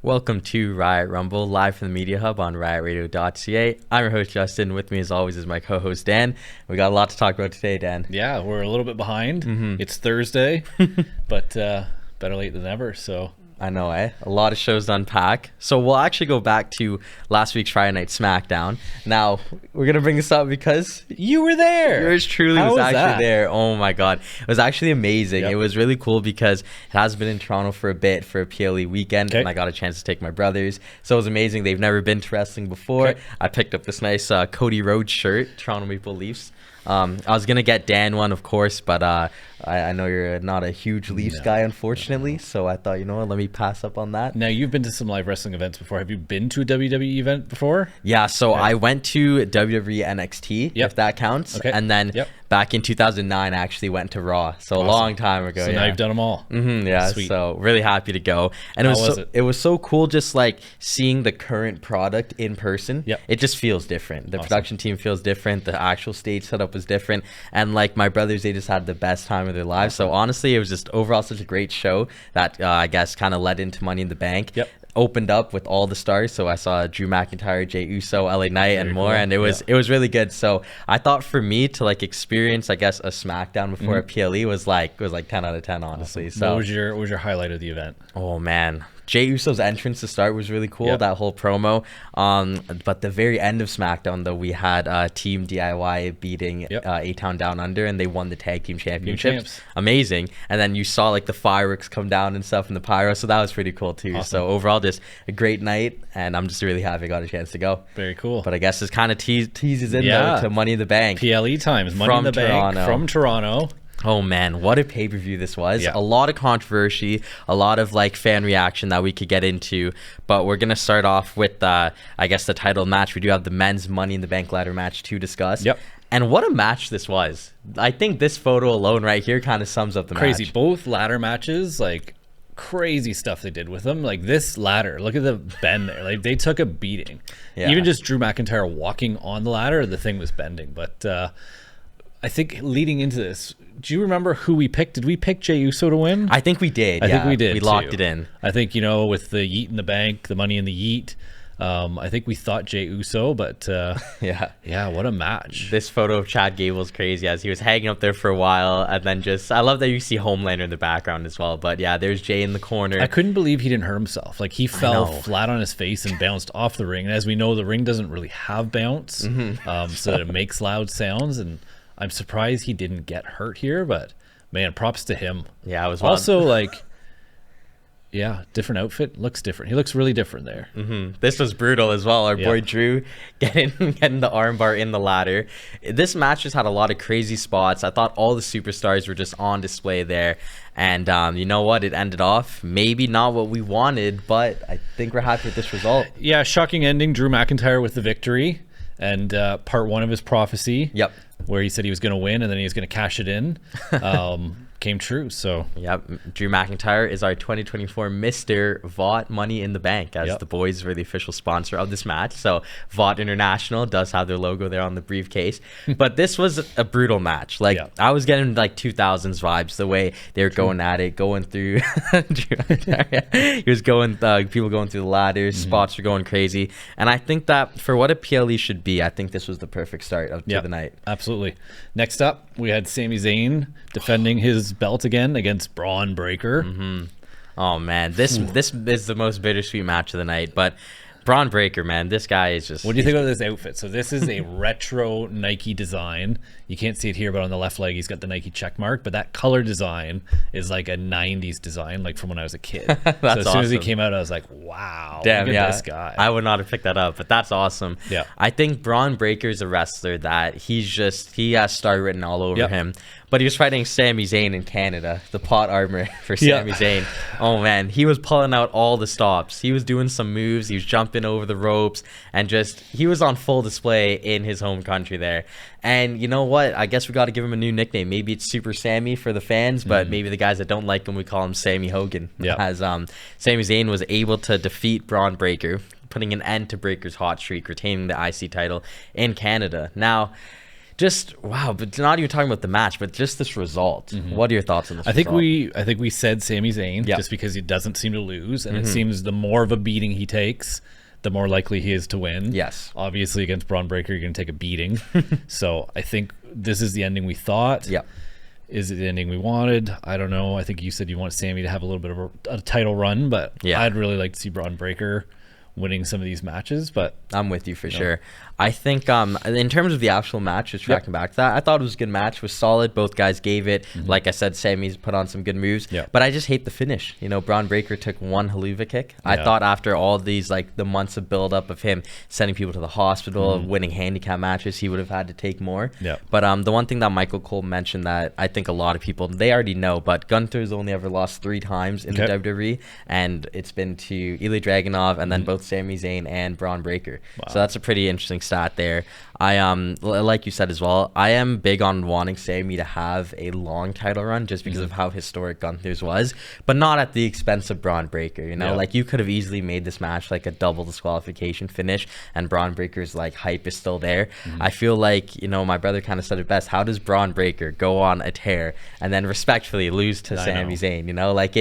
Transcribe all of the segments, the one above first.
Welcome to Riot Rumble, live from the Media Hub on riotradio.ca. I'm your host, Justin. With me, as always, is my co-host, Dan. We got a lot to talk about today, Dan. Yeah, we're a little bit behind. It's Thursday, but better late than never, so... I know, eh? A lot of shows to unpack. So we'll actually go back to last week's Friday Night Smackdown. Now, we're going to bring this up because... You were there! Yours truly was actually there. Oh my god. It was actually amazing. Yep. It was really cool because it has been in Toronto for a bit for a PLE weekend, Okay. and I got a chance to take my brothers. So it was amazing. They've never been to wrestling before. Okay. I picked up this nice Cody Rhodes shirt, Toronto Maple Leafs. I was going to get Dan one, of course, but I know you're not a huge Leafs guy, unfortunately. So I thought, you know what, let me pass up on that. Now, you've been to some live wrestling events before. Have you been to a WWE event before? Yeah, so Okay. I went to WWE NXT, Yep. if that counts. Okay. And then Yep. back in 2009, I actually went to Raw. So Awesome. a long time ago. So yeah. now you've done them all. Yeah, Sweet. so really happy to go. And How it was was so, it? it was so cool just like seeing the current product in person. Yep. It just feels different. The Awesome. production team feels different. The actual stage setup was different. And like my brothers, they just had the best time of their lives. So honestly, it was just overall such a great show that I guess kind of led into Money in the Bank. Yep. Opened up with all the stars, so I saw Drew McIntyre, Jey Uso, LA Knight, and Very more, cool. and it was really good. So I thought for me to like experience, I guess, a Smackdown before a PLE was like 10 out of 10, honestly. Awesome. So What was your highlight of the event? oh man, Jey Uso's entrance to start was really cool. Yep. That whole promo. But the very end of SmackDown, though, we had Team DIY beating Yep. A-Town Down Under, and they won the tag team championships. champs. Amazing. And then you saw like the fireworks come down and stuff in the pyro, so that was pretty cool too. Awesome. So overall, just a great night, and I'm just really happy I got a chance to go. Very cool. But I guess this kind of teases in Yeah. though to Money in the Bank. PLE times, Money in From the Bank Toronto. from Toronto. Oh man, what a pay-per-view this was. Yeah. A lot of controversy, a lot of like fan reaction that we could get into, but we're going to start off with I guess the title match. We do have the men's Money in the Bank ladder match to discuss. Yep. And what a match this was. I think this photo alone right here kind of sums up the Crazy. match. Both ladder matches, like crazy stuff they did with them. Like this ladder, look at the bend there. Like they took a beating. Yeah. Even just Drew McIntyre walking on the ladder, the thing was bending. But I think leading into this, do you remember who we picked? Did we pick Jey Uso to win? I think we did. I think we did. We locked too. it in. I think, with the Yeet in the Bank, the Money in the Yeet, I think we thought Jey Uso, but Yeah. what a match. This photo of Chad Gable's crazy as he was hanging up there for a while, and then I love that you see Homelander in the background as well. But yeah, there's Jay in the corner. I couldn't believe he didn't hurt himself. Like he fell know. flat on his face and bounced off the ring. And as we know, the ring doesn't really have bounce, so that it makes loud sounds. And I'm surprised he didn't get hurt here, but man, props to him. Yeah, I was Also, different outfit, looks different. He looks really different there. This was brutal as well. Our Yeah. boy Drew getting the armbar in the ladder. This match just had a lot of crazy spots. I thought all the superstars were just on display there. And you know what? It ended off maybe not what we wanted, but I think we're happy with this result. Yeah, shocking ending. Drew McIntyre with the victory, and part one of his prophecy. Yep. Where he said he was going to win and then he was going to cash it in, came true. So Yep. Drew McIntyre is our 2024 Mr. Vought Money in the Bank, as Yep. the boys were the official sponsor of this match. So Vought International does have their logo there on the briefcase. But this was a brutal match. Like Yeah. I was getting like 2000s vibes the way they were going at it, going through. Drew McIntyre, he was going, people going through the ladders, spots were going crazy. And I think that for what a PLE should be, I think this was the perfect start to the night. Absolutely. Next up, we had Sami Zayn defending his belt again against Braun Breaker. Oh man, this is the most bittersweet match of the night. But Braun Breaker, man, this guy is just. What do you think of this outfit? So this is a retro Nike design. You can't see it here, but on the left leg, he's got the Nike check mark. But that color design is like a 90s design, like from when I was a kid. So as soon as he awesome. came out, I was like, wow, Damn, look at yeah. this guy. I would not have picked that up, but that's awesome. Yeah. I think Braun Breaker is a wrestler that he has star written all over Yep. him. But he was fighting Sami Zayn in Canada, the plot armor for Sami Zayn. Oh man, he was pulling out all the stops. He was doing some moves. He was jumping over the ropes, and he was on full display in his home country there. And you know what? I guess we got to give him a new nickname. Maybe it's Super Sammy for the fans, but maybe the guys that don't like him, we call him Sammy Hogan. Yeah. As Sami Zayn was able to defeat Braun Breaker, putting an end to Breaker's hot streak, retaining the IC title in Canada. Now, just wow, but not even talking about the match, but just this result. What are your thoughts on this? I think we said Sami Zayn Yep. just because he doesn't seem to lose, and it seems the more of a beating he takes, the more likely he is to win. Yes. Obviously, against Braun Breaker, you're going to take a beating. So I think this is the ending we thought. Yep. Is it the ending we wanted? I don't know. I think you said you want Sammy to have a little bit of a title run, but Yeah. I'd really like to see Braun Breaker winning some of these matches. But I'm with you for sure. I think in terms of the actual match, just tracking back to that, I thought it was a good match. It was solid. Both guys gave it. Like I said, Sammy's put on some good moves. Yeah. But I just hate the finish. You know, Braun Breaker took one haluva kick. I thought after all these, like, the months of build-up of him sending people to the hospital, winning handicap matches, he would have had to take more. Yeah. But the one thing that Michael Cole mentioned that I think a lot of people, they already know, but Gunther's only ever lost 3 times in the WWE, and it's been to Ilya Dragunov and then both Sami Zayn and Braun Breaker. Wow. So that's a pretty interesting stat there. I like you said as well, I am big on wanting Sami to have a long title run just because of how historic Gunther's was, but not at the expense of Braun Breaker. You know, like, you could have easily made this match like a double disqualification finish, and Braun Breaker's like hype is still there. I feel like, you know, my brother kind of said it best. How does Braun Breaker go on a tear and then respectfully lose to Sami Zayn? You know, like,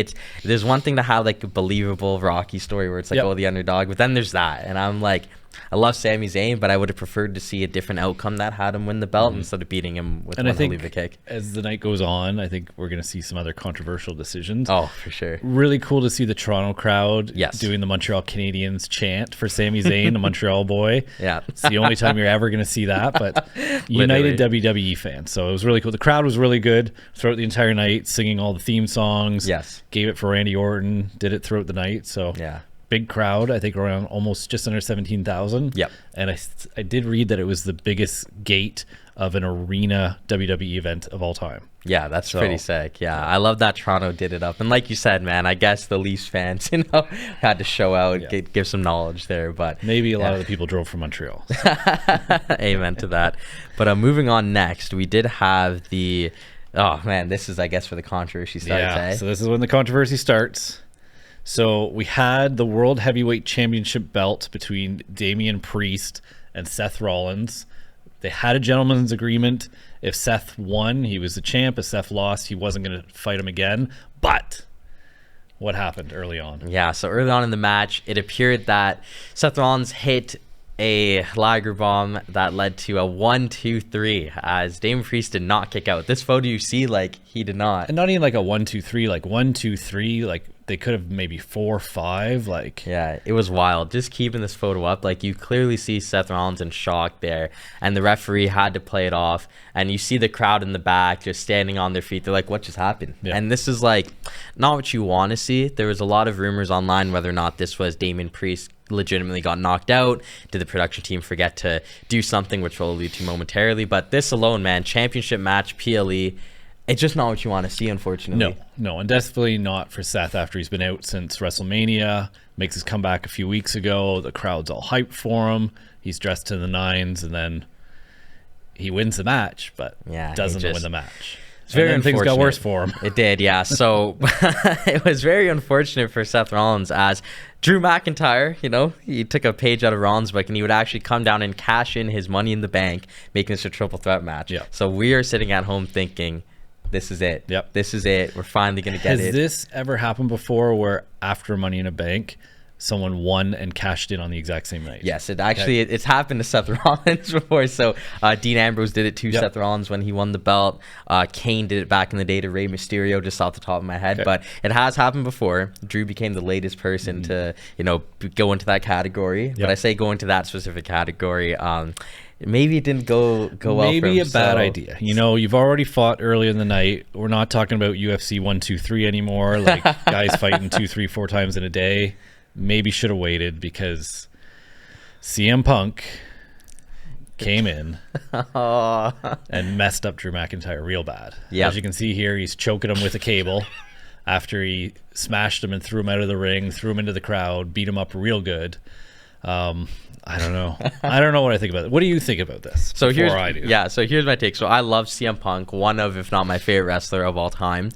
there's one thing to have like a believable Rocky story where it's like, oh, the underdog, but then there's that, and I'm like, I love Sami Zayn, but I would have preferred to see a different outcome that had him win the belt instead of beating him with one haluva kick. As the night goes on, I think we're going to see some other controversial decisions. Oh, for sure. Really cool to see the Toronto crowd doing the Montreal Canadiens chant for Sami Zayn, the Montreal boy. Yeah. It's the only time you're ever going to see that, but united WWE fans. So it was really cool. The crowd was really good throughout the entire night, singing all the theme songs. Yes. Gave it for Randy Orton, did it throughout the night. So yeah. Big crowd, I think around almost just under 17,000. Yep. And I did read that it was the biggest gate of an arena WWE event of all time. Yeah, that's pretty sick. Yeah, I love that Toronto did it up. And like you said, man, I guess the Leafs fans, you know, had to show out, give some knowledge there. But maybe a lot of the people drove from Montreal. So. Amen to that. But moving on next, we did have the, oh man, this is, I guess, where the controversy starts. So this is when the controversy starts. So we had the World Heavyweight Championship belt between Damian Priest and Seth Rollins. They had a gentleman's agreement. If Seth won, he was the champ. If Seth lost, he wasn't going to fight him again. But what happened early on? Yeah, so early on in the match, it appeared that Seth Rollins hit a Liger bomb that led to a 1-2-3 as Damian Priest did not kick out. This photo you see, like, he did not. And not even like a 1-2-3, like 1-2-3, like they could have maybe 4-5, like. Yeah, it was wild. Just keeping this photo up, like, you clearly see Seth Rollins in shock there, and the referee had to play it off, and you see the crowd in the back just standing on their feet. They're like, what just happened? Yeah. And this is like not what you want to see. There was a lot of rumors online whether or not this was Damian Priest legitimately got knocked out. Did the production team forget to do something, which we'll allude to momentarily? But this alone, man, championship match, PLE, it's just not what you want to see, unfortunately. No, and definitely not for Seth after he's been out since WrestleMania. Makes his comeback a few weeks ago. The crowd's all hyped for him. He's dressed to the nines, and then he wins the match, but doesn't win the match. It's very unfortunate. Things got worse for him. It did, yeah. So it was very unfortunate for Seth Rollins as Drew McIntyre, you know, he took a page out of Rollins' book and he would actually come down and cash in his Money in the Bank, making this a triple threat match. Yeah. So we are sitting at home thinking, this is it. Yep. This is it. We're finally going to get it. Has this ever happened before where after Money in a Bank, someone won and cashed in on the exact same night? Yes, it's happened to Seth Rollins before. So Dean Ambrose did it to Seth Rollins when he won the belt. Kane did it back in the day to Rey Mysterio, just off the top of my head. But it has happened before. Drew became the latest person to, you know, go into that category. But I say go into that specific category. Maybe it didn't go well. Maybe for him, a bad idea. You know, you've already fought early in the night. We're not talking about UFC 1, 2, 3 anymore. Like guys fighting 2, 3, 4 times in a day. Maybe should have waited because CM Punk came in and messed up Drew McIntyre real bad. Yep. As you can see here, he's choking him with a cable after he smashed him and threw him out of the ring, threw him into the crowd, beat him up real good. I don't know. I don't know what I think about it. What do you think about this? So here's my take. So I love CM Punk, one of, if not my favorite wrestler of all time.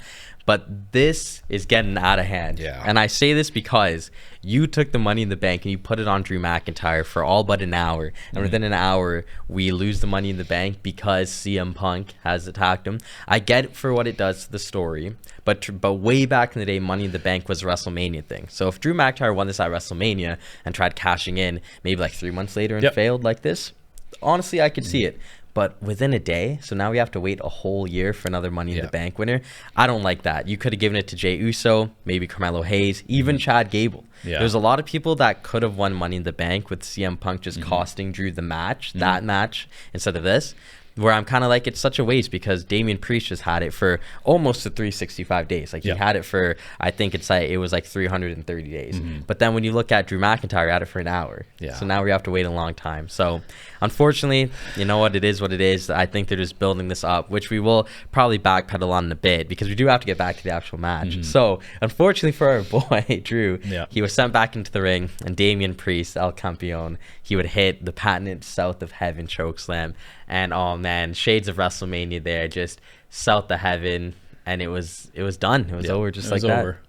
But this is getting out of hand. Yeah. And I say this because you took the Money in the Bank and you put it on Drew McIntyre for all but an hour. And within an hour, we lose the Money in the Bank because CM Punk has attacked him. I get it for what it does to the story. But way back in the day, Money in the Bank was a WrestleMania thing. So if Drew McIntyre won this at WrestleMania and tried cashing in maybe like 3 months later and failed like this, honestly, I could see it. But within a day, so now we have to wait a whole year for another Money in the Bank winner. I don't like that. You could have given it to Jey Uso, maybe Carmelo Hayes, even Chad Gable. There's a lot of people that could have won Money in the Bank with CM Punk just costing Drew the match, that match, instead of this. Where I'm kind of like, it's such a waste because Damian Priest just had it for almost the 365 days. Like he had it for, I think it was like 330 days. But then when you look at Drew McIntyre, he had it for an hour. So now we have to wait a long time. So unfortunately, you know what, it is what it is. I think they're just building this up, which we will probably backpedal on in a bit because we do have to get back to the actual match. So unfortunately for our boy, Drew, he was sent back into the ring, and Damian Priest, El Campeon, he would hit the patented South of Heaven chokeslam. And oh man, shades of WrestleMania there, just south of heaven, and it was done. It was over just like that. Over.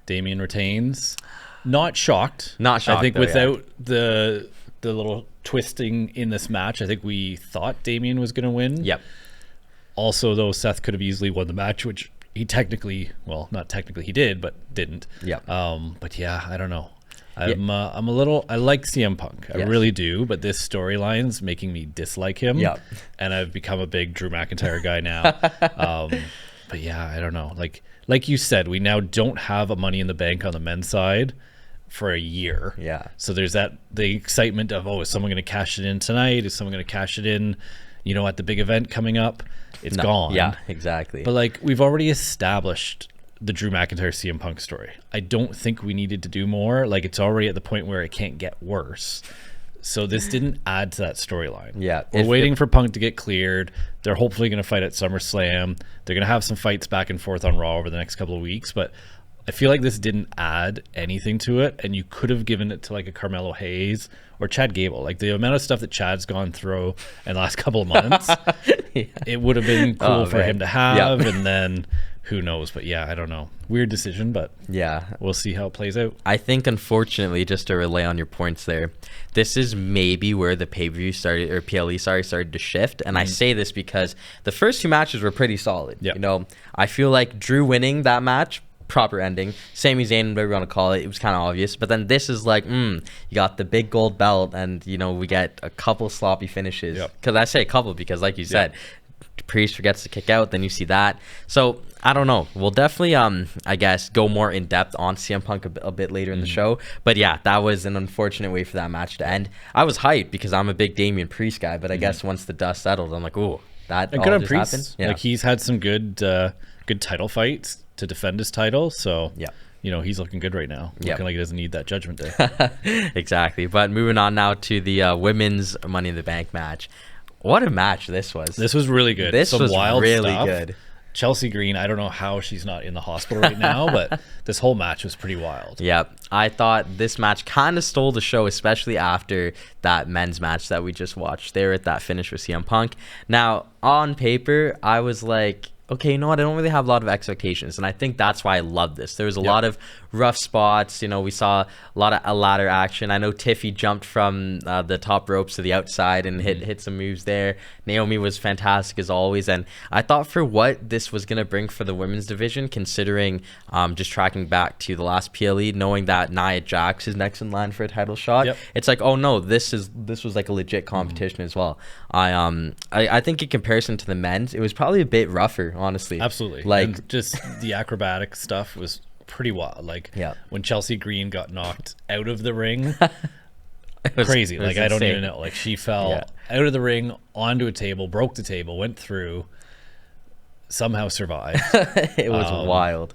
Damian retains. Not shocked. Not shocked. I think without the little twisting in this match, I think we thought Damian was going to win. Yep. Also, though, Seth could have easily won the match, which he technically, well, not technically, he did, but didn't. Yep. But yeah, I don't know. I'm a little, I like CM Punk. I really do, but this storyline's making me dislike him. Yep. And I've become a big Drew McIntyre guy now. But yeah, I don't know. Like you said, we now don't have a Money in the Bank on the men's side for a year. Yeah. So there's the excitement of, is someone going to cash it in tonight? Is someone going to cash it in, at the big event coming up? It's gone. Yeah, exactly. But like, we've already established the Drew McIntyre CM Punk story. I don't think we needed to do more. Like, it's already at the point where it can't get worse. So this didn't add to that storyline. Yeah. We're waiting for Punk to get cleared. They're hopefully going to fight at SummerSlam. They're going to have some fights back and forth on Raw over the next couple of weeks, but I feel like this didn't add anything to it, and you could have given it to like a Carmelo Hayes or Chad Gable. Like the amount of stuff that Chad's gone through in the last couple of months, it would have been cool for him to have, and then who knows? But yeah, I don't know. Weird decision, but yeah, we'll see how it plays out. I think, unfortunately, just to relay on your points there, this is maybe where the pay-per-view started, or PLE started to shift. And I say this because the first 2 matches were pretty solid. I feel like Drew winning that match, proper ending. Sami Zayn, whatever you want to call it, it was kind of obvious. But then this is like, you got the big gold belt, and we get a couple sloppy finishes. Because I say a couple because, like you said, Priest forgets to kick out, then you see that. So I don't know. We'll definitely I guess go more in depth on CM Punk a bit later in the show. But yeah, that was an unfortunate way for that match to end. I was hyped because I'm a big Damian Priest guy, but I guess once the dust settled, I'm like, ooh, that all just happened. Yeah. Like, he's had some good title fights to defend his title, so he's looking good right now. Looking like he doesn't need that Judgment Day. Exactly. But moving on now to the women's Money in the Bank match. What a match this was. This was really good. This Some was wild really stuff. good. Chelsea Green, I don't know how she's not in the hospital right now, but this whole match was pretty wild. Yeah, I thought this match kind of stole the show, especially after that men's match that we just watched there at that finish with CM Punk. Now, on paper, I was like, okay, you know what? I don't really have a lot of expectations, and I think that's why I love this. There was a lot of rough spots. We saw a lot of ladder action. I know Tiffy jumped from the top ropes to the outside and hit some moves there. Naomi was fantastic as always, and I thought for what this was going to bring for the women's division, considering just tracking back to the last PLE, knowing that Nia Jax is next in line for a title shot, it's like, oh no, this was like a legit competition as well. I think in comparison to the men's, it was probably a bit rougher, honestly. Absolutely. Like, and just the acrobatic stuff was pretty wild. Like when Chelsea Green got knocked out of the ring, crazy. Like, I don't even know. Like, she fell out of the ring onto a table, broke the table, went through, somehow survived. It was wild.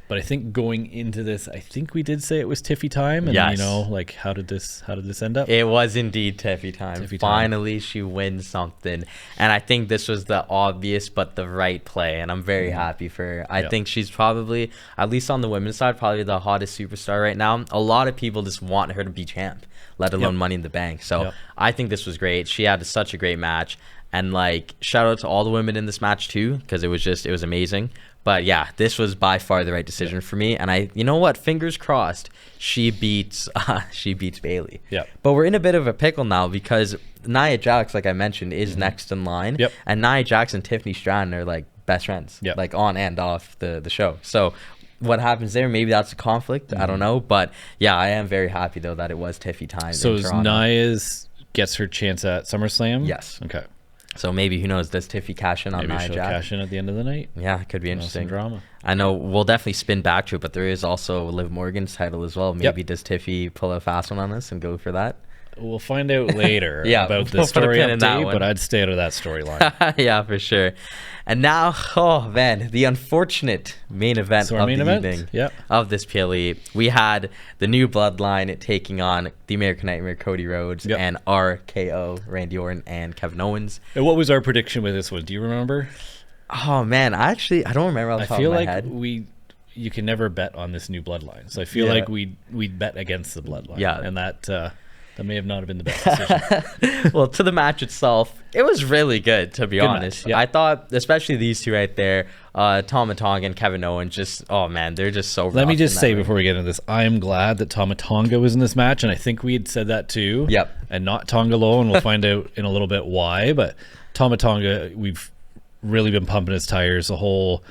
But I think going into this, I think we did say it was Tiffy time. And like, how did this end up? It was indeed Tiffy time. Finally, she wins something. And I think this was the obvious but the right play. And I'm very happy for her. I think she's probably, at least on the women's side, probably the hottest superstar right now. A lot of people just want her to be champ, let alone Money in the Bank. So I think this was great. She had such a great match. And like, shout out to all the women in this match too, because it was amazing. But yeah, this was by far the right decision for me. And you know what? Fingers crossed, she beats Bailey. Yeah. But we're in a bit of a pickle now because Nia Jax, like I mentioned, is next in line. Yep. And Nia Jax and Tiffany Stratton are like best friends, like on and off the show. So what happens there? Maybe that's a conflict. I don't know. But yeah, I am very happy though that it was Tiffy time. So Nia's gets her chance at SummerSlam? Yes. Okay. So maybe, who knows, does Tiffy cash in on Maybe Nia she'll Jax? cash in at the end of the night. Yeah, it could be interesting. Drama. I know we'll definitely spin back to it, but there is also Liv Morgan's title as well. Maybe does Tiffy pull a fast one on us and go for that? We'll find out later we'll about the put a story pin in that update, one. but I'd stay out of that storyline. Yeah, for sure. And now, oh man, the unfortunate main event So our of main the event? evening Yeah. of this PLE. We had the new Bloodline taking on the American Nightmare, Cody Rhodes, and RKO, Randy Orton and Kevin Owens. And what was our prediction with this one? Do you remember? Oh man, I don't remember off the top of my head. You can never bet on this new Bloodline. So I feel like we'd bet against the Bloodline. Yeah. And that may have not been the best decision. Well, to the match itself, it was really good, to be honest. Match, yeah. I thought, especially these two right there, Tama Tonga and Kevin Owens, they're just so rough. Let me just say before we get into this, I am glad that Tama Tonga was in this match, and I think we had said that too. Yep. And not Tonga Low, and we'll find out in a little bit why. But Tama Tonga, we've really been pumping his tires. The whole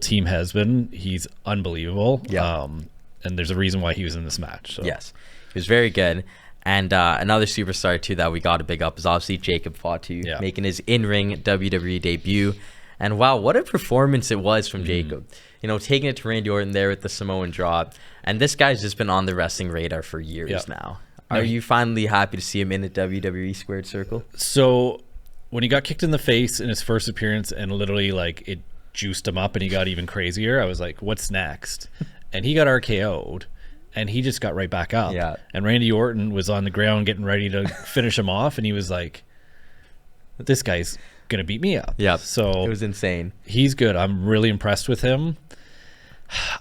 team has been. He's unbelievable. Yeah. And there's a reason why he was in this match. So. Yes, he was very good. And another superstar too that we got to big up is obviously Jacob Fatu, making his in-ring WWE debut. And wow, what a performance it was from Jacob. You know, taking it to Randy Orton there with the Samoan drop. And this guy's just been on the wrestling radar for years now. Are you finally happy to see him in the WWE squared circle? So when he got kicked in the face in his first appearance and literally like it juiced him up and he got even crazier, I was like, what's next? And he got RKO'd. And he just got right back up. Yeah. And Randy Orton was on the ground getting ready to finish him off. And he was like, this guy's going to beat me up. Yeah. So it was insane. He's good. I'm really impressed with him.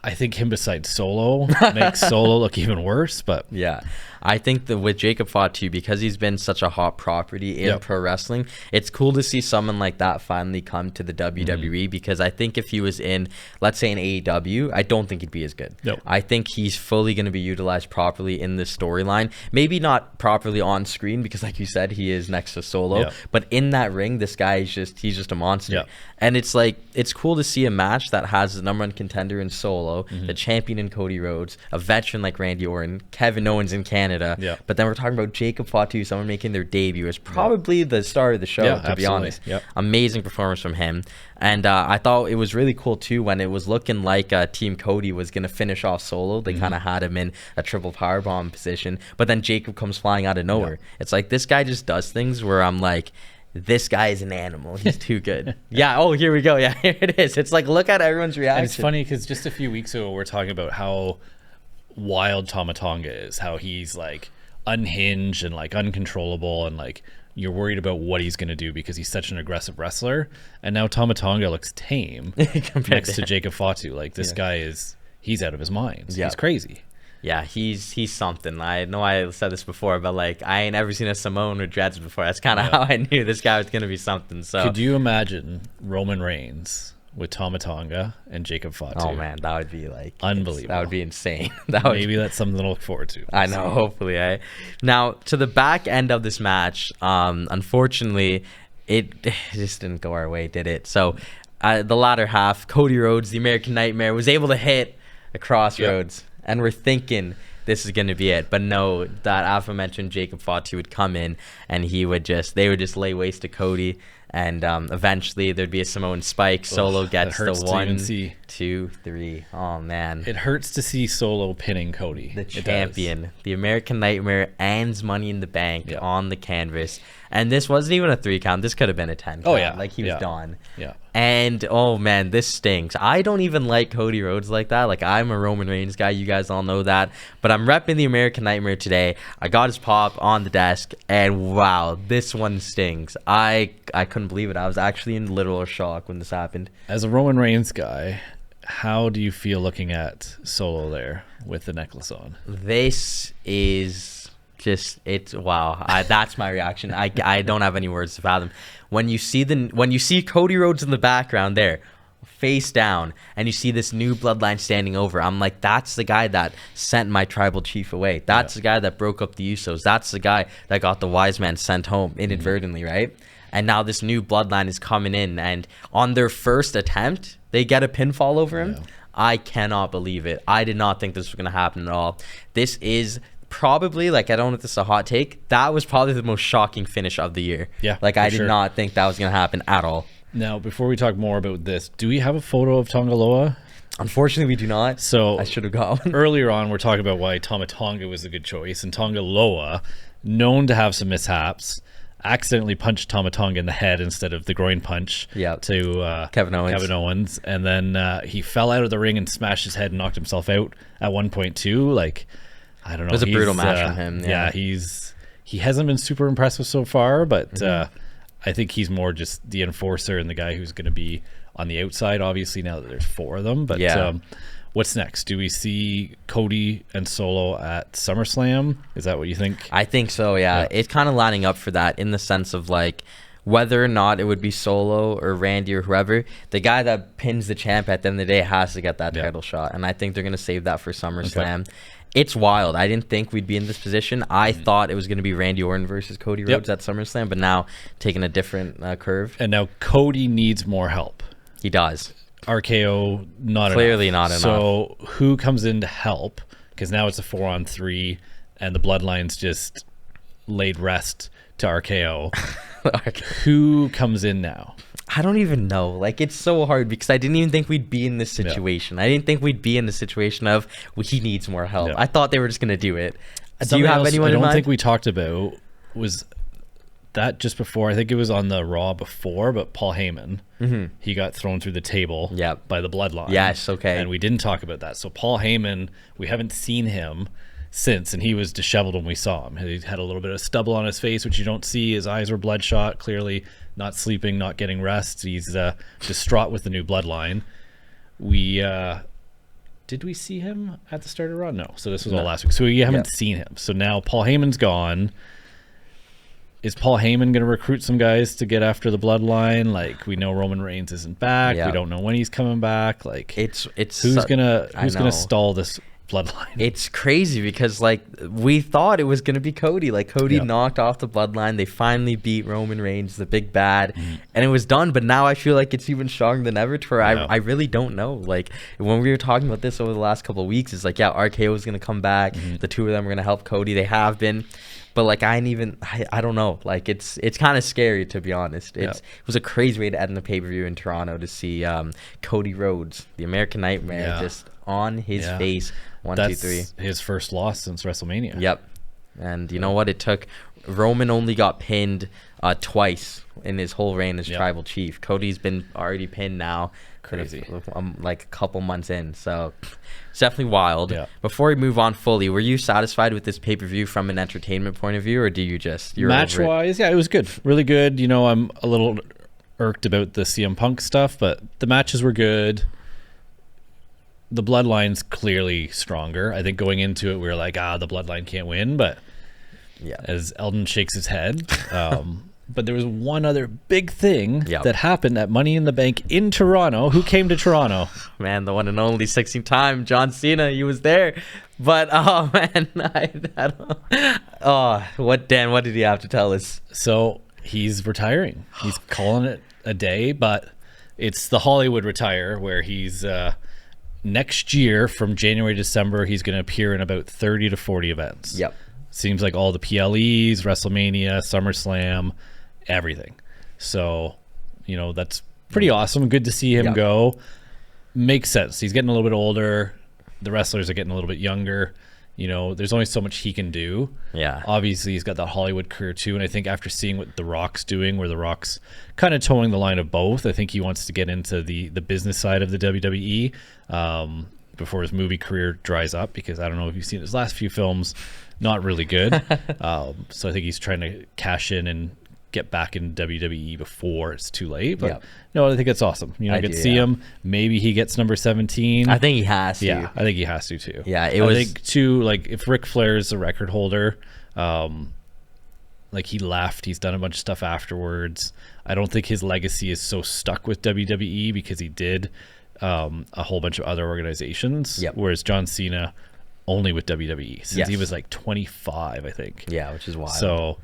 I think him besides Solo makes Solo look even worse. But yeah, I think that with Jacob Fatu, because he's been such a hot property in pro wrestling, it's cool to see someone like that finally come to the WWE, because I think if he was in, let's say, an AEW, I don't think he'd be as good. Nope. I think he's fully going to be utilized properly in this storyline. Maybe not properly on screen, because like you said, he is next to Solo, but in that ring, this guy is he's just a monster. Yeah. And it's like, it's cool to see a match that has the number one contender in Solo, the champion in Cody Rhodes, a veteran like Randy Orton, Kevin Owens in Canada. Yeah. But then we're talking about Jacob Fatu, someone making their debut. It's probably the star of the show, to be honest. Yep. Amazing performance from him. And I thought it was really cool too when it was looking like Team Cody was going to finish off Solo. They kind of had him in a triple powerbomb position, but then Jacob comes flying out of nowhere. It's like, this guy just does things where I'm like, this guy is an animal. He's too good. Yeah. Oh, here we go. Yeah, here it is. It's like, look at everyone's reaction. And it's funny because just a few weeks ago, we're talking about how wild Tama Tonga is, how he's like unhinged and like uncontrollable, and like you're worried about what he's going to do because he's such an aggressive wrestler. And now Tama Tonga looks tame next to Jacob Fatu. Like, this guy he's out of his mind. He's crazy. Yeah, he's something. I know I said this before, but like, I ain't ever seen a Samoan with dreads before. That's kind of how I knew this guy was gonna be something. So could you imagine Roman Reigns with Tama Tonga and Jacob Fatu? Oh man, that would be like unbelievable. That would be insane. Maybe that's something to look forward to. I know, hopefully. Now to the back end of this match, unfortunately, it just didn't go our way, did it? So the latter half, Cody Rhodes, the American Nightmare, was able to hit a crossroads. And we're thinking this is going to be it. But no, that aforementioned Jacob Fatu would come in and they would just lay waste to Cody. And eventually there'd be a Samoan spike. Solo gets the 1, 2, 3. Oh, man. It hurts to see Solo pinning Cody. The champion, the American Nightmare, ends Money in the Bank on the canvas. And this wasn't even a 3 count. This could have been a 10 count. Oh, yeah. Like, he was done. Yeah. And, oh, man, this stinks. I don't even like Cody Rhodes like that. Like, I'm a Roman Reigns guy. You guys all know that. But I'm repping the American Nightmare today. I got his pop on the desk. And, wow, this one stings. I couldn't believe it. I was actually in literal shock when this happened. As a Roman Reigns guy, how do you feel looking at Solo there with the necklace on? This is just it's wow. That's my reaction. I don't have any words to fathom. When you see Cody Rhodes in the background there, face down, and you see this new bloodline standing over, I'm like, that's the guy that sent my tribal chief away. That's the guy that broke up the Usos. That's the guy that got the wise man sent home inadvertently, right? And now this new bloodline is coming in, and on their first attempt, they get a pinfall over him. I cannot believe it. I did not think this was going to happen at all. This is probably, like, I don't know if this is a hot take, that was probably the most shocking finish of the year. Yeah, like, I did not think that was going to happen at all. Now, before we talk more about this, do we have a photo of Tonga Loa? Unfortunately, we do not. So I should have got one. Earlier on, we're talking about why Tama Tonga was a good choice, and Tonga Loa, known to have some mishaps, accidentally punched Tama Tonga in the head instead of the groin punch to Kevin Owens. And then he fell out of the ring and smashed his head and knocked himself out at 1.2. Like, I don't know. It was a brutal match from him. Yeah, he hasn't been super impressive so far, but I think he's more just the enforcer and the guy who's going to be on the outside, obviously, now that there's 4 of them. But what's next? Do we see Cody and Solo at SummerSlam? Is that what you think? I think so, yeah. It's kind of lining up for that in the sense of, like, whether or not it would be Solo or Randy or whoever, the guy that pins the champ at the end of the day has to get that title shot. And I think they're going to save that for SummerSlam. Okay. It's wild. I didn't think we'd be in this position. I thought it was going to be Randy Orton versus Cody Rhodes at SummerSlam, but now taking a different curve. And now Cody needs more help. He does. RKO, Clearly not enough. So who comes in to help? Because now it's a 4-on-3, and the Bloodline's just laid rest to RKO. Who comes in now? I don't even know. Like, it's so hard because I didn't even think we'd be in this situation. I didn't think we'd be in the situation of, well, he needs more help. I thought they were just going to do it. Do you have anyone in mind? I don't think we talked about was that just before. I think it was on the Raw before, but Paul Heyman. He got thrown through the table by the Bloodline. Yes, okay. And we didn't talk about that. So Paul Heyman, we haven't seen him since, and he was disheveled when we saw him. He had a little bit of stubble on his face, which you don't see. His eyes were bloodshot, clearly not sleeping, not getting rest. He's distraught with the new Bloodline. Did we see him at the start of Raw? No. So this was all last week. So we haven't seen him. So now Paul Heyman's gone. Is Paul Heyman going to recruit some guys to get after the Bloodline? Like, we know Roman Reigns isn't back. We don't know when he's coming back. Like, it's who's gonna stall this Bloodline? It's crazy because, like, we thought it was going to be Cody. Like, Cody knocked off the Bloodline. They finally beat Roman Reigns, the big bad, and it was done. But now I feel like it's even stronger than ever to where I really don't know. Like, when we were talking about this over the last couple of weeks, it's like, RKO is going to come back. The two of them are going to help Cody. They have been. But, like, I don't know. Like, it's kind of scary, to be honest. It was a crazy way to end the pay-per-view in Toronto to see Cody Rhodes, the American Nightmare, just on his face. 1, 2, 3. His first loss since WrestleMania. Yep. And you know what? It took Roman only got pinned twice in his whole reign as tribal chief. Cody's been already pinned now. Crazy. Like a couple months in. So it's definitely wild. Yeah. Before we move on fully, were you satisfied with this pay-per-view from an entertainment point of view, or do you just... Match-wise, it was good. Really good. You know, I'm a little irked about the CM Punk stuff, but the matches were good. The Bloodline's clearly stronger. I think going into it, we were like, the Bloodline can't win, but as Eldon shakes his head... But there was one other big thing that happened at Money in the Bank in Toronto. Who came to Toronto? Man, the one and only 16-time John Cena. He was there. But, oh, man. What did he have to tell us? So he's retiring. He's calling it a day, but it's the Hollywood retire where he's next year from January to December, he's going to appear in about 30 to 40 events. Yep. Seems like all the PLEs, WrestleMania, SummerSlam, everything. So, you know, that's pretty awesome. Good to see him go. Makes sense. He's getting a little bit older. The wrestlers are getting a little bit younger. You know, there's only so much he can do. Yeah. Obviously, he's got that Hollywood career too. And I think after seeing what The Rock's doing, where The Rock's kind of towing the line of both, I think he wants to get into the business side of the WWE before his movie career dries up, because I don't know if you've seen his last few films, not really good. So I think he's trying to cash in and get back in WWE before it's too late. But no, I think it's awesome. You know, I could see him. Maybe he gets number 17. I think he has to. Yeah, I think he has to too. Yeah, I think too, like, if Ric Flair's the record holder, Like, he left. He's done a bunch of stuff afterwards. I don't think his legacy is so stuck with WWE because he did a whole bunch of other organizations. Yep. Whereas John Cena only with WWE since he Yes. was like 25, I think. Yeah, which is wild. So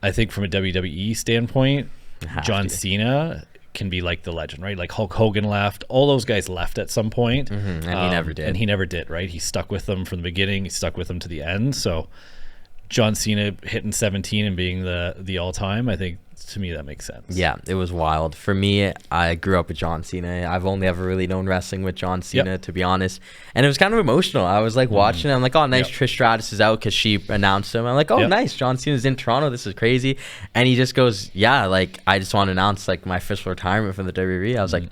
I think from a WWE standpoint, Have John to. Cena can be like the legend, right? Like Hulk Hogan left. All those guys left at some point. And he never did. And he never did, right? He stuck with them from the beginning. He stuck with them to the end. So John Cena hitting 17 and being the all-time, I think, to me, that makes sense. Yeah, it was wild. For me, I grew up with John Cena. I've only ever really known wrestling with John Cena, to be honest. And it was kind of emotional. I was like watching it. I'm like, oh, nice. Trish Stratus is out because she announced him. I'm like, oh, nice. John Cena's in Toronto. This is crazy. And he just goes, yeah, like, I just want to announce like my official retirement from the WWE. I was like,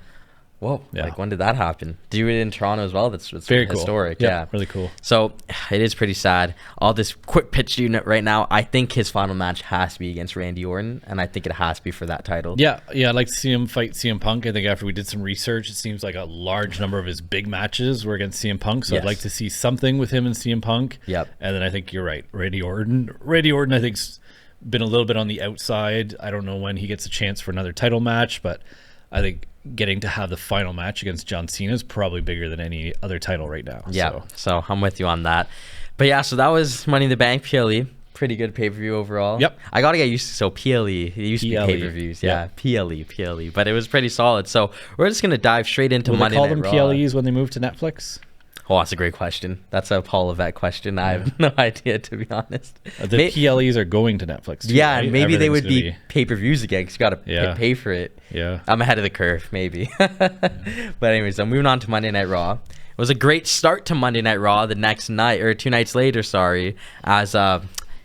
whoa, like, when did that happen? Do it in Toronto as well? That's Very historic. Cool. Yeah, really cool. So it is pretty sad. All this quick pitch unit right now. I think his final match has to be against Randy Orton, and I think it has to be for that title. Yeah, I'd like to see him fight CM Punk. I think after we did some research, it seems like a large number of his big matches were against CM Punk. So I'd like to see something with him and CM Punk. Yep. And then I think you're right, Randy Orton. Randy Orton, I think's been a little bit on the outside. I don't know when he gets a chance for another title match, but I think getting to have the final match against John Cena is probably bigger than any other title right now. Yeah, so I'm with you on that. But yeah, so that was Money in the Bank PLE. Pretty good pay-per-view overall. Yep. I got to get used to, so PLE, it used to be pay-per-views. Yeah, PLE. But it was pretty solid. So we're just going to dive straight into Monday Night Raw. Will they call them PLEs when they move to Netflix? Oh, that's a great question. That's a Paul Levesque question. I have no idea, to be honest. The PLEs are going to Netflix too, yeah, right? and maybe they would be pay-per-views again because you got to pay for it. Yeah. I'm ahead of the curve, maybe. But anyways, I'm moving on to Monday Night Raw. It was a great start to Monday Night Raw the next night, or 2 nights later, as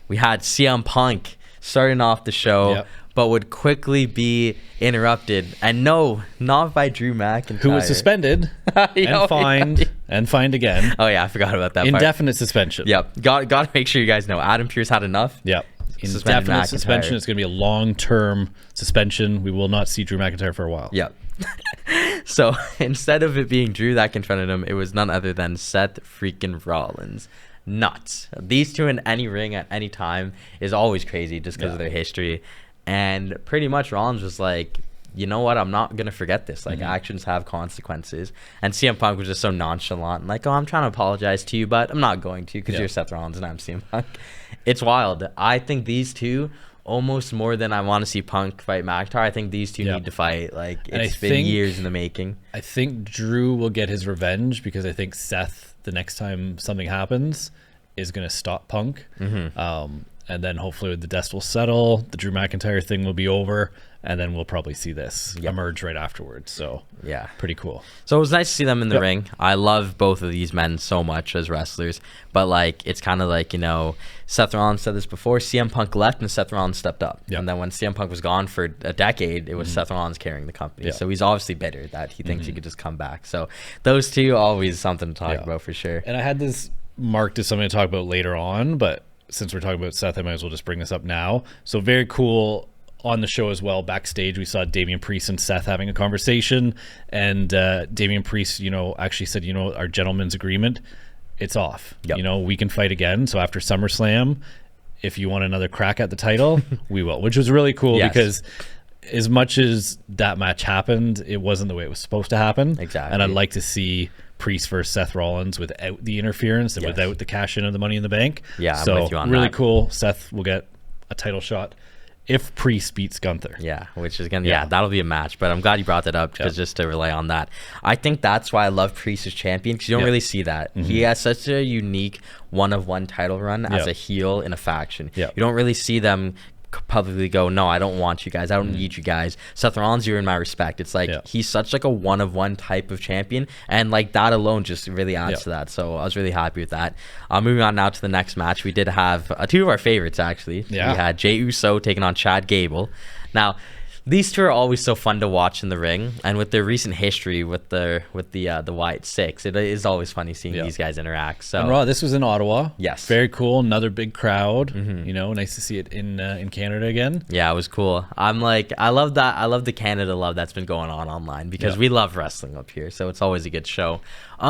we had CM Punk starting off the show, but would quickly be interrupted. And no, not by Drew McIntyre. Who was suspended and fined and fined again. Oh, yeah, I forgot about that Indefinite suspension. Yep. Got to make sure you guys know. Adam Pearce had enough. Yep. Indefinite suspension. It's going to be a long-term suspension. We will not see Drew McIntyre for a while. Yep. So instead of it being Drew that confronted him, it was none other than Seth freaking Rollins. Nuts. These two in any ring at any time is always crazy just because of their history. And pretty much Rollins was like, you know what? I'm not going to forget this. Like, actions have consequences. And CM Punk was just so nonchalant. Like, oh, I'm trying to apologize to you, but I'm not going to because you're Seth Rollins and I'm CM Punk. It's wild. I think these two, almost more than I want to see Punk fight McIntyre, I think these two need to fight. Like, it's been years in the making. I think Drew will get his revenge because I think Seth, the next time something happens, is going to stop Punk. And then hopefully the dust will settle. The Drew McIntyre thing will be over. And then we'll probably see this emerge right afterwards. So, yeah, pretty cool. So it was nice to see them in the ring. I love both of these men so much as wrestlers. But, like, it's kind of like, you know, Seth Rollins said this before. CM Punk left and Seth Rollins stepped up. And then when CM Punk was gone for a decade, it was Seth Rollins carrying the company. So he's obviously bitter that he thinks he could just come back. So those two, always something to talk about for sure. And I had this marked as something to talk about later on, but since we're talking about Seth, I might as well just bring this up now. So very cool on the show as well. Backstage, we saw Damian Priest and Seth having a conversation, and Damian Priest, you know, actually said, you know, our gentleman's agreement, it's off. You know, we can fight again. So after SummerSlam, if you want another crack at the title, we will, which was really cool because as much as that match happened, it wasn't the way it was supposed to happen. Exactly. And I'd like to see Priest versus Seth Rollins without the interference and without the cash in of the Money in the Bank. Yeah, so I'm with you on really that. Cool. Seth will get a title shot if Priest beats Gunther. Yeah, which is gonna that'll be a match. But I'm glad you brought that up because just to rely on that, I think that's why I love Priest as champion because you don't really see that. He has such a unique one-of-one title run as a heel in a faction. You don't really see them publicly go, no, I don't want you guys, I don't need you guys. Seth Rollins, you're in my respect. It's like he's such like a one-of-one type of champion, and like that alone just really adds to that. So I was really happy with that. Moving on now to the next match, we did have two of our favorites actually. We had Jey Uso taking on Chad Gable. Now these two are always so fun to watch in the ring, and with their recent history with the Wyatt Six, it is always funny seeing these guys interact. So and Raw, this was in Ottawa. Yes, very cool. Another big crowd. You know, nice to see it in Canada again. Yeah, it was cool. I'm like, I love that. I love the Canada love that's been going on online because we love wrestling up here. So it's always a good show.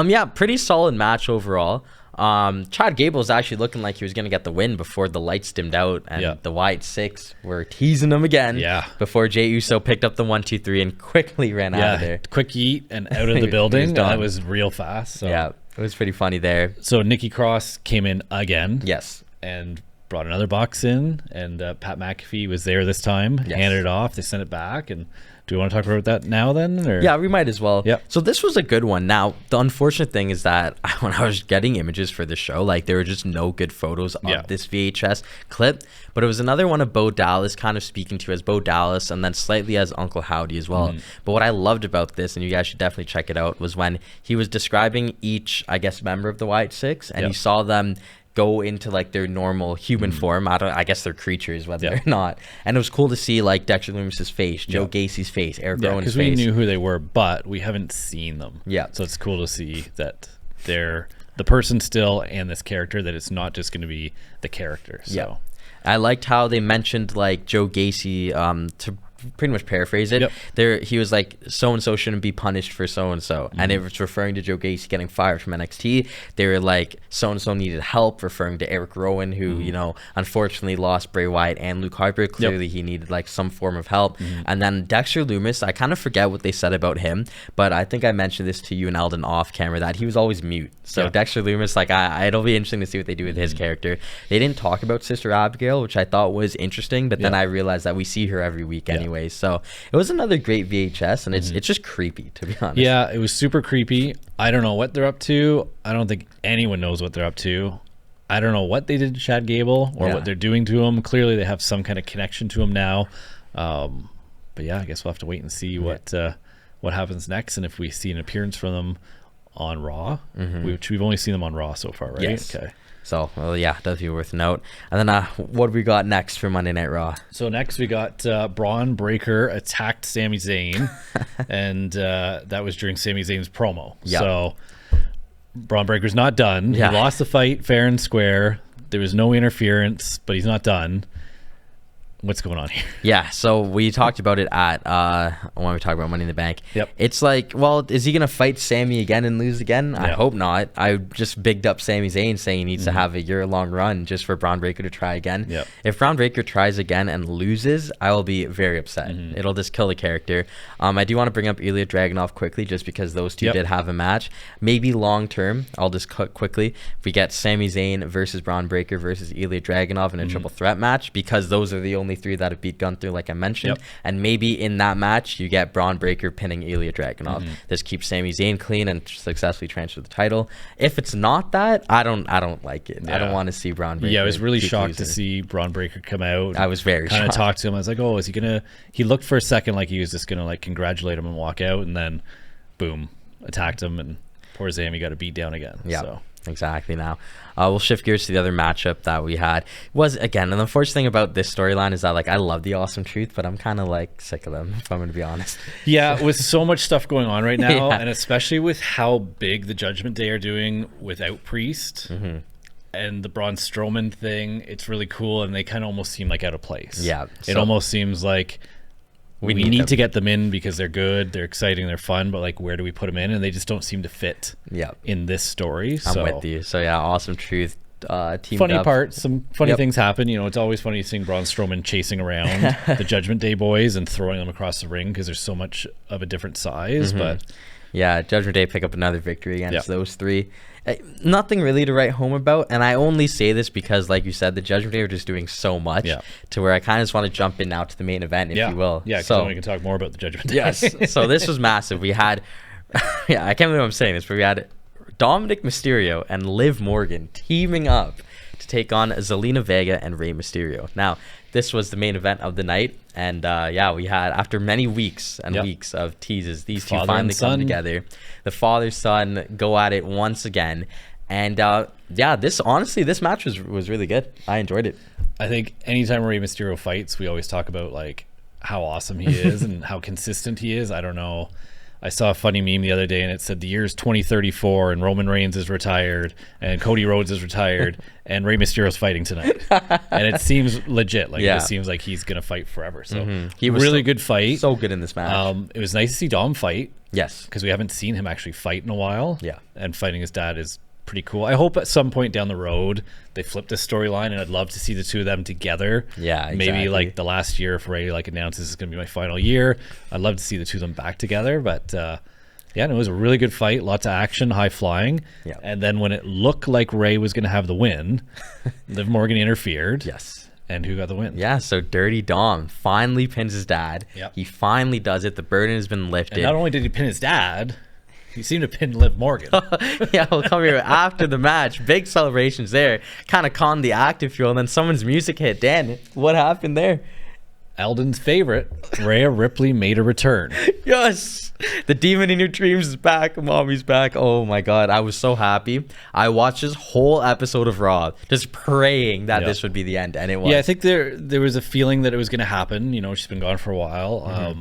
Yeah, pretty solid match overall. Chad Gable is actually looking like he was going to get the win before the lights dimmed out, and the Wyatt Six were teasing him again. Yeah. Before Jey Uso picked up the 1, 2, 3 and quickly ran out of there. Quick eat and out of the building. That was real fast. So. Yeah, it was pretty funny there. So Nikki Cross came in again. Yes. And brought another box in, and Pat McAfee was there this time. Yes. Handed it off. They sent it back, and do we want to talk about that now then? Or? Yeah, we might as well. Yep. So this was a good one. Now, the unfortunate thing is that when I was getting images for the show, like there were just no good photos of this VHS clip. But it was another one of Bo Dallas kind of speaking to as Bo Dallas and then slightly as Uncle Howdy as well. But what I loved about this, and you guys should definitely check it out, was when he was describing each, I guess, member of the Wyatt Six, and you saw them go into like their normal human form. I guess they're creatures, whether or not. And it was cool to see like Dexter Lumis's face, Joe Gacy's face, Eric Rowan's face. Because we knew who they were, but we haven't seen them. Yeah. So it's cool to see that they're the person still and this character, that it's not just going to be the character. So. Yeah. I liked how they mentioned like Joe Gacy, to pretty much paraphrase it, he was like, so and so shouldn't be punished for so and so, and it was referring to Joe Gacy getting fired from NXT. They were like, so and so needed help, referring to Eric Rowan, who you know, unfortunately lost Bray Wyatt and Luke Harper. Clearly he needed like some form of help. And then Dexter Lumis, I kind of forget what they said about him, but I think I mentioned this to you and Eldon off camera, that he was always mute. So Dexter Lumis, like it'll be interesting to see what they do with his character. They didn't talk about Sister Abigail, which I thought was interesting, but then I realized that we see her every week anyway. So it was another great VHS, and it's just creepy, to be honest. Yeah, it was super creepy. I don't know what they're up to. I don't think anyone knows what they're up to. I don't know what they did to Chad Gable or what they're doing to him. Clearly they have some kind of connection to him now. But yeah, I guess we'll have to wait and see what happens next, and if we see an appearance from them on Raw, which we've only seen them on Raw so far, right? Yes. Okay. So, well, yeah, that's worth a note. And then what do we got next for Monday Night Raw? So next we got Braun Breaker attacked Sami Zayn, and that was during Sami Zayn's promo. Yep. So Braun Breaker's not done. Yeah. He lost the fight fair and square. There was no interference, but he's not done. What's going on here? Yeah, so we talked about it at when we talked about Money in the Bank. Yep. It's like, well, is he gonna fight Sammy again and lose again? I hope not. I just bigged up Sami Zayn, saying he needs to have a year-long run just for Braun Breaker to try again. Yep. If Braun Breaker tries again and loses, I will be very upset. It'll just kill the character. I do want to bring up Ilya Dragunov quickly, just because those two did have a match. Maybe long term, I'll just cut quickly. If we get Sami Zayn versus Braun Breaker versus Ilya Dragunov in a triple threat match, because those are the only three that have beat Gunther, like I mentioned, and maybe in that match you get Braun Breaker pinning Ilya Dragunov. This keeps Sami Zayn clean and successfully transfer the title. If it's not that, I don't like it. I don't want to see Braun Breaker. Yeah, I was really shocked to see Braun Breaker come out. I was very kind of shocked. talked to him. I was like, oh, is he gonna? He looked for a second like he was just gonna like congratulate him and walk out, and then boom, attacked him, and poor Sami got a beat down again. Yeah. So. Exactly. Now we'll shift gears to the other matchup that we had. Was again, and the unfortunate thing about this storyline is that like I love the Awesome Truth, but I'm kind of like sick of them, if I'm gonna be honest. Yeah, with so much stuff going on right now, and especially with how big the Judgment Day are doing without Priest and the Braun Strowman thing, it's really cool, and they kind of almost seem like out of place. Yeah, it almost seems like we need to get them in because they're good, they're exciting, they're fun, but like where do we put them in? And they just don't seem to fit in this story. I'm with you. So yeah, Awesome Truth teamed funny up. part, some funny things happen. You know, it's always funny seeing Braun Strowman chasing around the Judgment Day boys and throwing them across the ring because there's so much of a different size. But yeah, Judgment Day pick up another victory against those three. Nothing really to write home about, and I only say this because, like you said, the Judgment Day are just doing so much to where I kind of just want to jump in now to the main event, if you will. Yeah, so we can talk more about the Judgment Day. Yes. So this was massive. We had, I can't believe I'm saying this, but we had Dominic Mysterio and Liv Morgan teaming up to take on Zelina Vega and Rey Mysterio. Now, this was the main event of the night, and we had, after many weeks and weeks of teases, these two finally come together. The father-son go at it once again, and this match was really good. I enjoyed it. I think anytime Rey Mysterio fights, we always talk about like how awesome he is and how consistent he is. I don't know. I saw a funny meme the other day, and it said the year's 2034, and Roman Reigns is retired, and Cody Rhodes is retired, and Rey Mysterio's fighting tonight. And it seems legit. Like it seems like he's gonna fight forever. So he was really good fight. So good in this match. It was nice to see Dom fight. Yes, because we haven't seen him actually fight in a while. Yeah, and fighting his dad is pretty cool. I hope at some point down the road they flip this storyline, and I'd love to see the two of them together. Yeah, exactly. Maybe like the last year, if Ray like announces it's going to be my final year, I'd love to see the two of them back together. But yeah, no, it was a really good fight, lots of action, high flying. Yeah. And then when it looked like Ray was going to have the win, Liv Morgan interfered. Yes. And who got the win? Yeah, so Dirty Dom finally pins his dad. Yep. He finally does it. The burden has been lifted. And not only did he pin his dad, he seemed to pin Liv Morgan. Yeah, we'll come here after the match. Big celebrations there. Kind of conned the act, if you will. And then someone's music hit. Dan, what happened there? Eldon's favorite, Rhea Ripley, made a return. Yes, the demon in your dreams is back. Mommy's back. Oh my god, I was so happy. I watched this whole episode of Raw just praying that this would be the end, and it was. Yeah, I think there was a feeling that it was going to happen. You know, she's been gone for a while.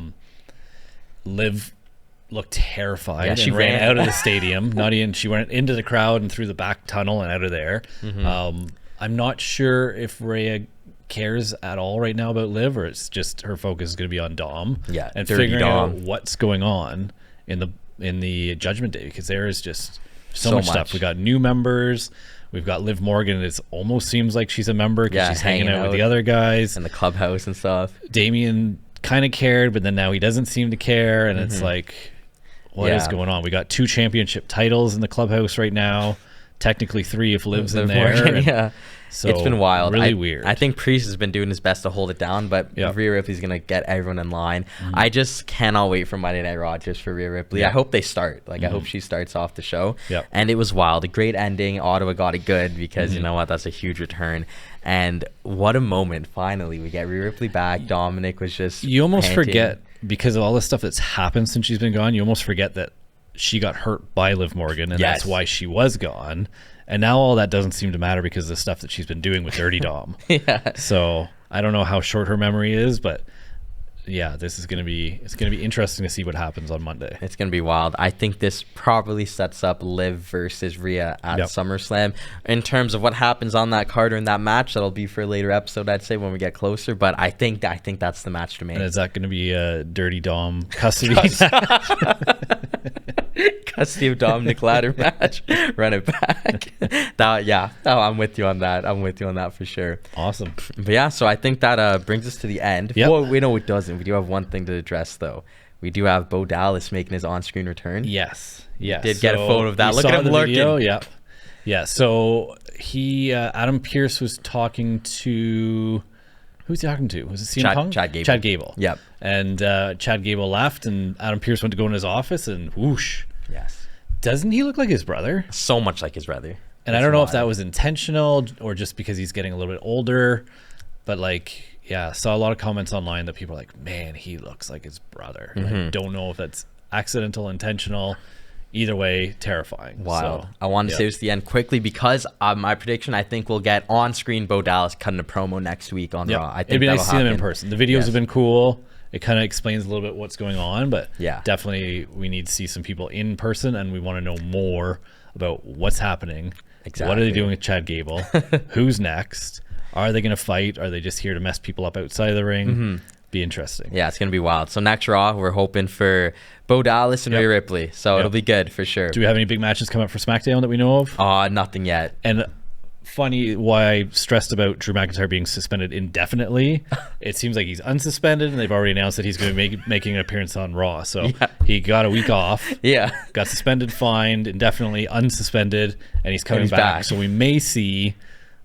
Liv looked terrified. Yeah, she and ran out of the stadium. She went into the crowd and through the back tunnel and out of there. I'm not sure if Rhea cares at all right now about Liv, or it's just her focus is going to be on Dom. Yeah, and figuring out what's going on in the Judgment Day, because there is just so much stuff. We got new members. We've got Liv Morgan. It almost seems like she's a member because she's hanging out with the other guys in the clubhouse and stuff. Damien kind of cared, but then now he doesn't seem to care, and it's like, what is going on? We got 2 championship titles in the clubhouse right now. Technically 3 if Liv's in there. Morgan, so it's been wild. Really weird. I think Priest has been doing his best to hold it down, but Rhea Ripley's going to get everyone in line. I just cannot wait for Monday Night Raw just for Rhea Ripley. I hope they start. I hope she starts off the show. And it was wild. A great ending. Ottawa got it good because, you know what, that's a huge return. And what a moment. Finally, we get Rhea Ripley back. Dominic was just You almost panting. forget, because of all the stuff that's happened since she's been gone, you almost forget that she got hurt by Liv Morgan, and that's why she was gone. And now all that doesn't seem to matter because of the stuff that she's been doing with Dirty Dom. So I don't know how short her memory is, but yeah, it's going to be interesting to see what happens on Monday. It's going to be wild. I think this probably sets up Liv versus Rhea at SummerSlam. In terms of what happens on that card or in that match, that'll be for a later episode, I'd say, when we get closer. But I think that's the match to make. And is that going to be a Dirty Dom custody Custody of Dominic ladder match? Run it back. I'm with you on that. I'm with you on that for sure. Awesome. But yeah, so I think that brings us to the end. Well, we know it doesn't. We do have one thing to address, though. We do have Bo Dallas making his on-screen return. Yes. Did get a photo of that. Look at him lurking. Video. Yeah. So he, Adam Pearce was talking to. Who's he talking to? Was it CM Punk? Chad Gable. Chad Gable. Yep. And Chad Gable left, and Adam Pearce went to go in his office, and whoosh. Yes. Doesn't he look like his brother? So much like his brother. And I don't know if that was intentional or just because he's getting a little bit older, but saw a lot of comments online that people are like, man, he looks like his brother. I don't know if that's accidental, intentional. Either way, terrifying. Wild. So, I wanted to say this at the end quickly because my prediction, I think we'll get on-screen Bo Dallas cutting a promo next week on Raw. I think it'd be nice to see them in person. The videos have been cool. It kind of explains a little bit what's going on, but definitely we need to see some people in person, and we want to know more about what's happening. Exactly. What are they doing with Chad Gable? Who's next? Are they going to fight? Are they just here to mess people up outside of the ring? Be interesting. Yeah, it's going to be wild. So next Raw, we're hoping for Bo Dallas and Rhea Ripley. So it'll be good for sure. Do we have any big matches coming up for SmackDown that we know of? Nothing yet. And funny why I stressed about Drew McIntyre being suspended indefinitely. It seems like he's unsuspended, and they've already announced that he's going to be making an appearance on Raw. So he got a week off. Got suspended, fined, indefinitely, unsuspended, and he's coming back. So we may see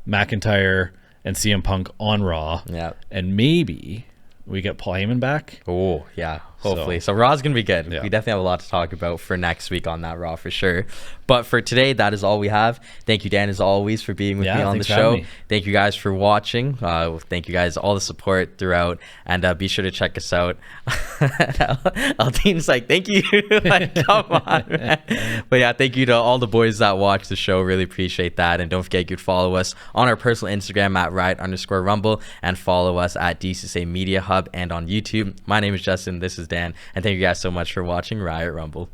McIntyre and CM Punk on Raw. And maybe we get Paul Heyman back. Oh, yeah. Hopefully. So Raw's going to be good. We definitely have a lot to talk about for next week on that Raw for sure. But for today, that is all we have. Thank you, Dan, as always, for being with me on the show. Thank you guys for watching. Thank you guys, all the support throughout. And be sure to check us out. Aldean's like, thank you. Like, come on, man. But yeah, thank you to all the boys that watch the show. Really appreciate that. And don't forget, you could follow us on our personal Instagram at Riot_Rumble and follow us at DCSA Media Hub and on YouTube. My name is Justin. This is Dan. And thank you guys so much for watching Riot Rumble.